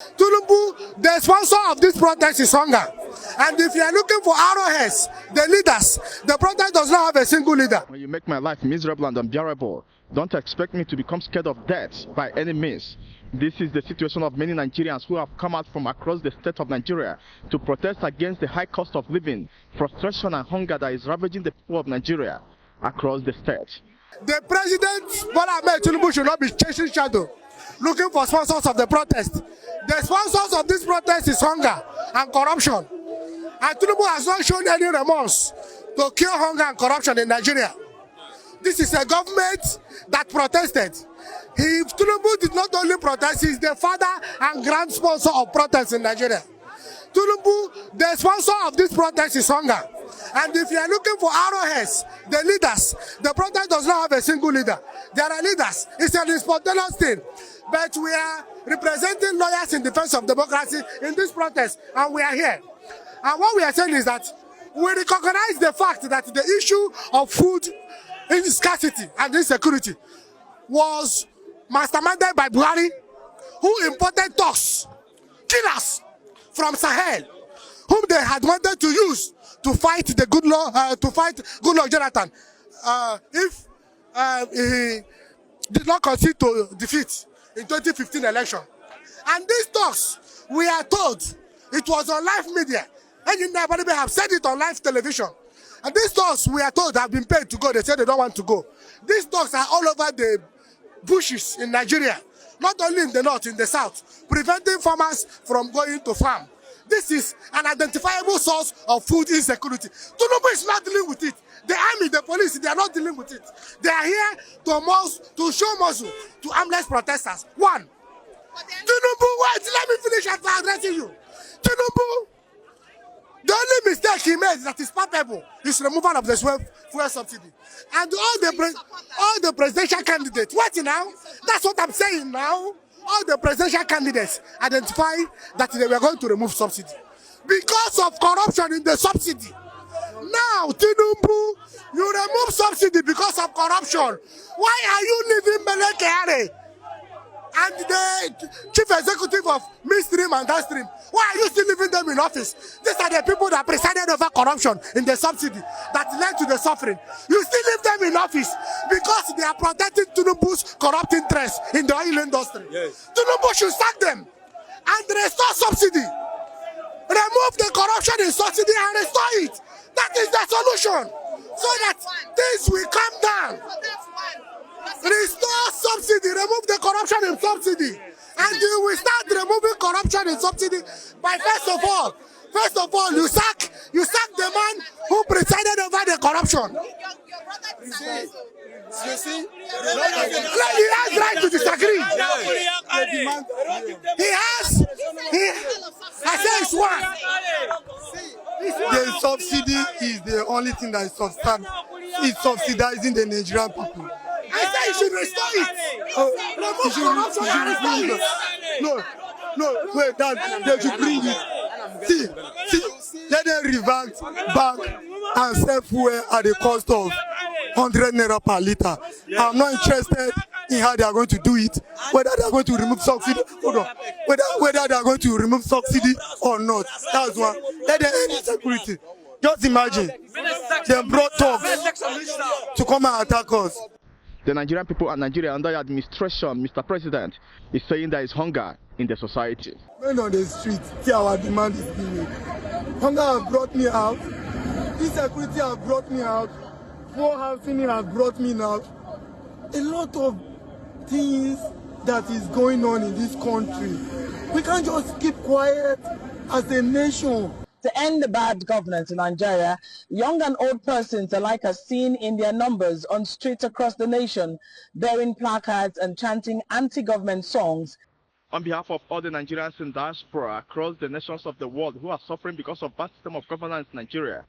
Tinubu, the sponsor of this protest is hunger. And if you are looking for arrowheads, the leaders, the protest does not have a single leader. When you make my life miserable and unbearable, don't expect me to become scared of death by any means. This is the situation of many Nigerians who have come out from across the state of Nigeria to protest against the high cost of living, frustration and hunger that is ravaging the people of Nigeria across the state. The president, Bola Ahmed Tinubu, should not be chasing shadow, looking for sponsors of the protest. The sponsors of this protest is hunger and corruption. And Tinubu has not shown any remorse to cure hunger and corruption in Nigeria. This is a government that protested. Tinubu did not only protest, he is the father and grand sponsor of protests in Nigeria. Tinubu, the sponsor of this protest is hunger. And if you are looking for arrowheads, the leaders, the protest does not have a single leader. There are leaders. It's a spontaneous thing. But we are representing lawyers in defense of democracy in this protest, and we are here. And what we are saying is that we recognize the fact that the issue of food scarcity and insecurity was masterminded by Buhari, who imported thugs, killers from Sahel, whom they had wanted to use to fight the Goodluck Jonathan if he did not concede to defeat in 2015 election. And these talks, we are told, it was on live media, and everybody may have said it on live television. And these talks, we are told, have been paid to go. They said they don't want to go. These talks are all over the bushes in Nigeria, not only in the north, in the south, preventing farmers from going to farm. This is an identifiable source of food insecurity. Tinubu is not dealing with it. The army, the police, they are not dealing with it. They are here to show muscle to armless protesters. One, Tinubu, wait, let me finish after addressing you. Tinubu, the only mistake he made that is palpable is removal of the fuel subsidy. And all the presidential candidates, what now? That's what I'm saying now. All the presidential candidates identify that they were going to remove subsidy because of corruption in the subsidy. Now, Tinubu, you remove subsidy because of corruption. Why are you leaving Melekere and the chief executive of midstream and downstream? Why are you still leaving them in office? These are the people that presided over corruption in the subsidy that led to the suffering. You still leave them in office because they are protecting Tinubu's corrupt interests in the oil industry. Yes. Tinubu should sack them and restore subsidy. Remove the corruption in subsidy and restore it. That is the solution. So that things will come down. Restore subsidy, remove the corruption in subsidy. And you will start removing corruption in subsidy by first of all, you sack the man who presided over the corruption. You see? He has right to disagree. I say it's one. The subsidy is the only thing that is subsidizing the Nigerian people. I say you should restore it. No, wait, they should bring it. See, let them revamp back and sell fuel at the cost of 100 naira per liter. I'm not interested in how they are going to do it, whether they are going to remove subsidy, whether they are going to remove subsidy or not. That's one. Let them end insecurity. Just imagine, they brought thugs to come and attack us. The Nigerian people and Nigeria under your administration, Mr. President, is saying there is hunger in the society. Men on the street, see our demand is given. Hunger has brought me out. Insecurity has brought me out. Poor housing has brought me out. A lot of things that is going on in this country. We can't just keep quiet as a nation. To end the bad governance in Nigeria, young and old persons alike are seen in their numbers on streets across the nation, bearing placards and chanting anti-government songs. On behalf of all the Nigerians in diaspora across the nations of the world who are suffering because of bad system of governance in Nigeria,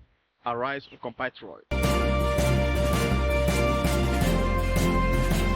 arise, compatriot.